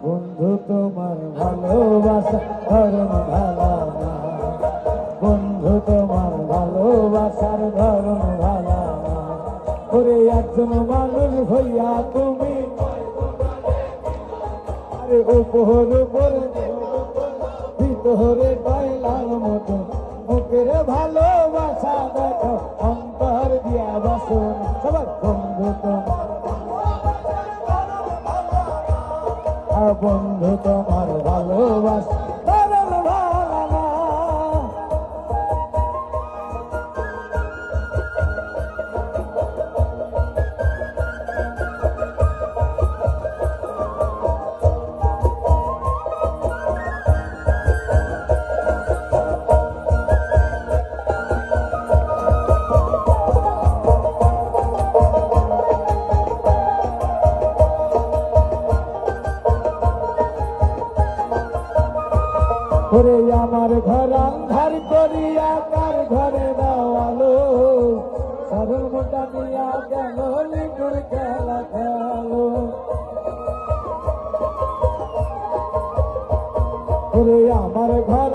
বন্ধু তোমার ভালোবাসা ধরন ভালো না, বন্ধু তোমার ভালোবাসার ধরন ভালো না। ওরে একজন মানুষ হইয়া তুমি আরে উপর উপর ভিতরে কয়লার মতো, মুখের ভালোবাসা দেখো অন্তর দিয়া বসো না। সবার বন্ধু তোমার, বন্ধু তোমার ভালোবাসা ধরন ভালো না। ওরে আমার ঘর আন্ধার করিয়া কার ঘরে দেওয়ালো, সাধন মোটা দিয়া গেল লিঙ্গুর খেলা খেলো। ওরে আমার ঘর